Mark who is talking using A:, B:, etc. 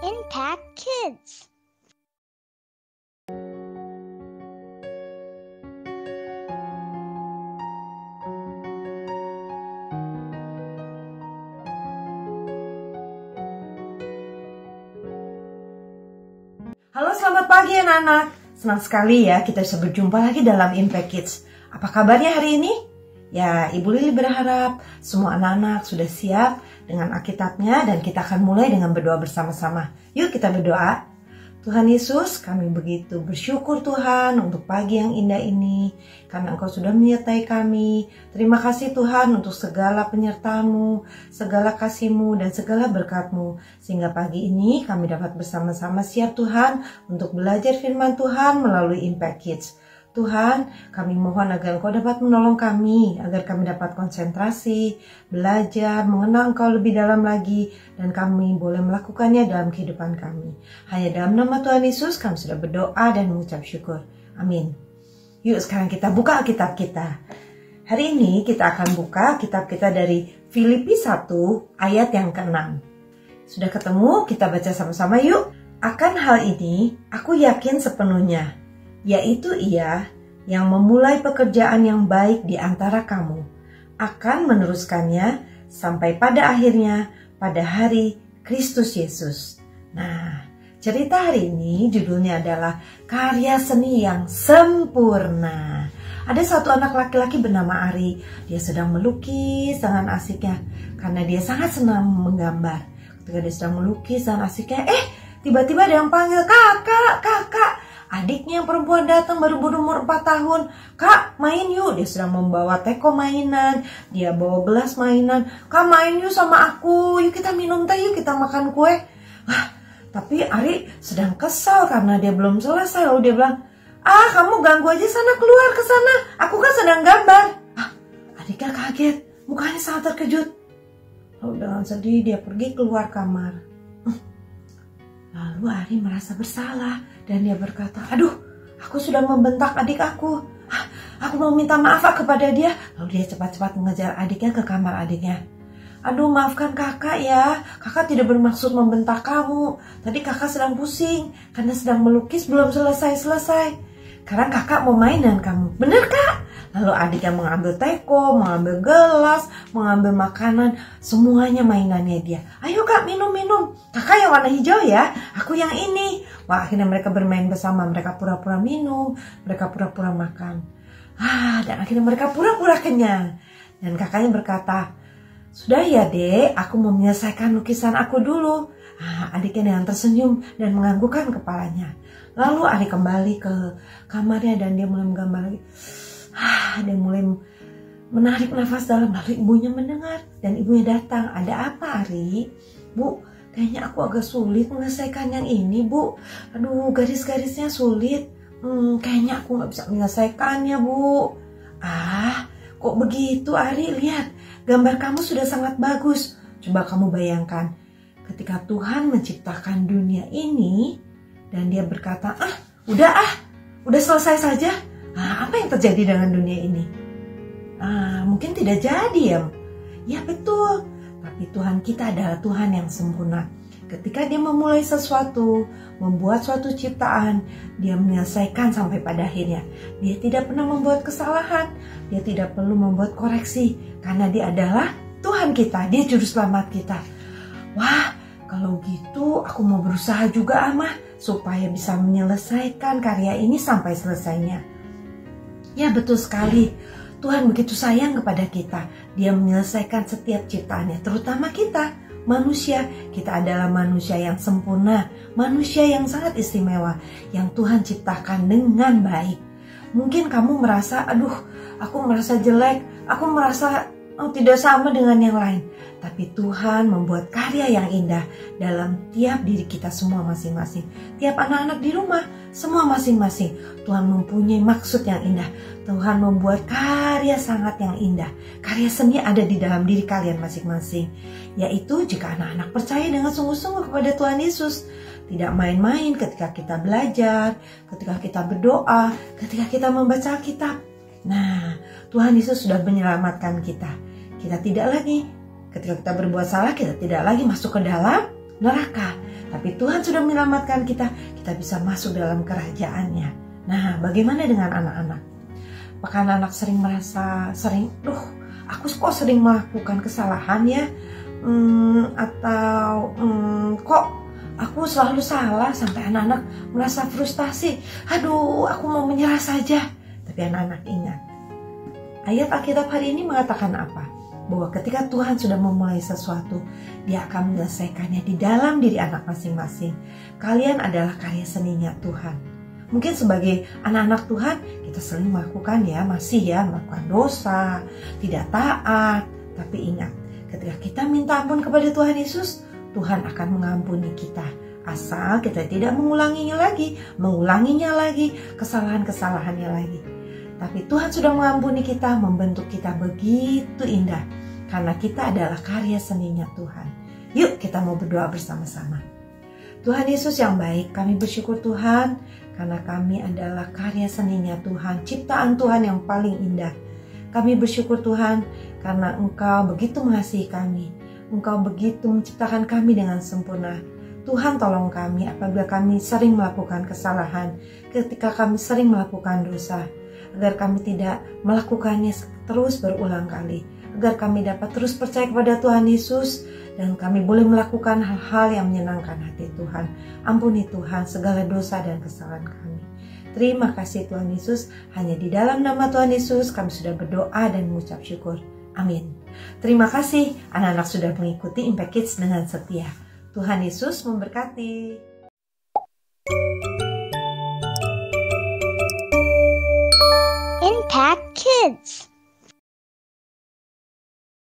A: Impact Kids.
B: Halo, selamat pagi anak-anak. Senang sekali ya kita bisa berjumpa lagi dalam Impact Kids. Apa kabarnya hari ini? Ya, Ibu Lili berharap semua anak-anak sudah siap dengan Alkitabnya dan kita akan mulai dengan berdoa bersama-sama. Yuk kita berdoa. Tuhan Yesus, kami begitu bersyukur Tuhan untuk pagi yang indah ini karena Engkau sudah menyertai kami. Terima kasih Tuhan untuk segala penyertaan-Mu, segala kasih-Mu dan segala berkat-Mu. Sehingga pagi ini kami dapat bersama-sama siap Tuhan untuk belajar firman Tuhan melalui Impact Kids. Tuhan, kami mohon agar Engkau dapat menolong kami, agar kami dapat konsentrasi, belajar, mengenal Engkau lebih dalam lagi, dan kami boleh melakukannya dalam kehidupan kami. Hanya dalam nama Tuhan Yesus kami sudah berdoa dan mengucap syukur. Amin. Yuk sekarang kita buka Alkitab kita. Hari ini kita akan buka kitab kita dari Filipi 1 ayat yang ke-6. Sudah ketemu? Kita baca sama-sama yuk. Akan hal ini aku yakin sepenuhnya, yaitu Ia yang memulai pekerjaan yang baik di antara kamu akan meneruskannya sampai pada akhirnya pada hari Kristus Yesus. Nah, cerita hari ini judulnya adalah karya seni yang sempurna. Ada satu anak laki-laki bernama Ari. Dia sedang melukis dengan asiknya karena dia sangat senang menggambar. Ketika dia sedang melukis dengan asiknya, tiba-tiba ada yang panggil, kakak. Adiknya yang perempuan datang baru berumur 4 tahun. Kak, main yuk. Dia sedang membawa teko mainan. Dia bawa gelas mainan. Kak, main yuk sama aku. Yuk kita minum teh, yuk kita makan kue. Tapi Ari sedang kesal karena dia belum selesai. Lalu dia bilang, kamu ganggu aja sana, keluar ke sana. Aku kan sedang gambar. Adiknya kaget. Mukanya sangat terkejut. Lalu dengan sedih dia pergi keluar kamar. Lalu Ari merasa bersalah dan dia berkata, aduh, aku sudah membentak adik aku. Aku mau minta maaf kepada dia. Lalu dia cepat-cepat mengejar adiknya ke kamar adiknya. Aduh, maafkan kakak ya. Kakak tidak bermaksud membentak kamu. Tadi kakak sedang pusing karena sedang melukis belum selesai-selesai. Sekarang kakak mau main dengan kamu. Bener kak? Lalu adiknya mengambil teko, mengambil gelas, mengambil makanan. Semuanya mainannya dia. Ayo kak, minum-minum. Kakak yang warna hijau ya, aku yang ini. Wah, akhirnya mereka bermain bersama. Mereka pura-pura minum, mereka pura-pura makan. Dan akhirnya mereka pura-pura kenyang. Dan kakaknya berkata, sudah ya dek, aku mau menyelesaikan lukisan aku dulu. Adiknya dengan tersenyum dan menganggukkan kepalanya. Lalu adik kembali ke kamarnya dan dia mulai menggambar lagi. Dia mulai menarik nafas dalam. Lalu ibunya mendengar dan ibunya datang. Ada apa Ari? Bu, kayaknya aku agak sulit menyelesaikan yang ini bu. Aduh, garis-garisnya sulit. Kayaknya aku gak bisa menyelesaikannya bu. Kok begitu Ari? Lihat, gambar kamu sudah sangat bagus. Coba kamu bayangkan, ketika Tuhan menciptakan dunia ini dan dia berkata, udah selesai saja. Apa yang terjadi dengan dunia ini? Mungkin tidak jadi ya. Ya betul. Tapi Tuhan kita adalah Tuhan yang sempurna. Ketika dia memulai sesuatu, membuat suatu ciptaan, dia menyelesaikan sampai pada akhirnya. Dia tidak pernah membuat kesalahan. Dia tidak perlu membuat koreksi. Karena dia adalah Tuhan kita. Dia juru selamat kita. Wah, kalau gitu aku mau berusaha juga supaya bisa menyelesaikan karya ini sampai selesainya. Ya betul sekali. Tuhan begitu sayang kepada kita. Dia menyelesaikan setiap ciptaannya, terutama kita, manusia. Kita adalah manusia yang sempurna, manusia yang sangat istimewa, yang Tuhan ciptakan dengan baik. Mungkin kamu merasa, aku merasa jelek, aku merasa tidak sama dengan yang lain. Tapi Tuhan membuat karya yang indah dalam tiap diri kita semua masing-masing. Tiap anak-anak di rumah, semua masing-masing. Tuhan mempunyai maksud yang indah. Tuhan membuat karya sangat yang indah. Karya seni ada di dalam diri kalian masing-masing. Yaitu jika anak-anak percaya dengan sungguh-sungguh kepada Tuhan Yesus. Tidak main-main ketika kita belajar, ketika kita berdoa, ketika kita membaca Alkitab. Nah, Tuhan Yesus sudah menyelamatkan kita. Kita tidak lagi, ketika kita berbuat salah, kita tidak lagi masuk ke dalam neraka. Tapi Tuhan sudah menyelamatkan kita, kita bisa masuk dalam kerajaannya. Nah, bagaimana dengan anak-anak? Apakah anak-anak sering merasa, aku kok sering melakukan kesalahan ya? Kok aku selalu salah, sampai anak-anak merasa frustasi. Aduh, aku mau menyerah saja. Tapi anak-anak ingat, ayat Alkitab hari ini mengatakan apa? Bahwa ketika Tuhan sudah memulai sesuatu, Dia akan menyelesaikannya di dalam diri anak masing-masing. Kalian adalah karya seninya Tuhan. Mungkin sebagai anak-anak Tuhan, kita sering melakukan melakukan dosa, tidak taat. Tapi ingat, ketika kita minta ampun kepada Tuhan Yesus, Tuhan akan mengampuni kita. Asal kita tidak mengulanginya lagi, kesalahan-kesalahannya lagi. Tapi Tuhan sudah mengampuni kita, membentuk kita begitu indah. Karena kita adalah karya seninya Tuhan. Yuk kita mau berdoa bersama-sama. Tuhan Yesus yang baik, kami bersyukur Tuhan, karena kami adalah karya seninya Tuhan, ciptaan Tuhan yang paling indah. Kami bersyukur Tuhan, karena Engkau begitu mengasihi kami. Engkau begitu menciptakan kami dengan sempurna. Tuhan tolong kami apabila kami sering melakukan kesalahan, ketika kami sering melakukan dosa. Agar kami tidak melakukannya terus berulang kali. Agar kami dapat terus percaya kepada Tuhan Yesus. Dan kami boleh melakukan hal-hal yang menyenangkan hati Tuhan. Ampuni Tuhan segala dosa dan kesalahan kami. Terima kasih Tuhan Yesus. Hanya di dalam nama Tuhan Yesus kami sudah berdoa dan mengucap syukur. Amin. Terima kasih anak-anak sudah mengikuti Impact Kids dengan setia. Tuhan Yesus memberkati.
A: Impact Kids.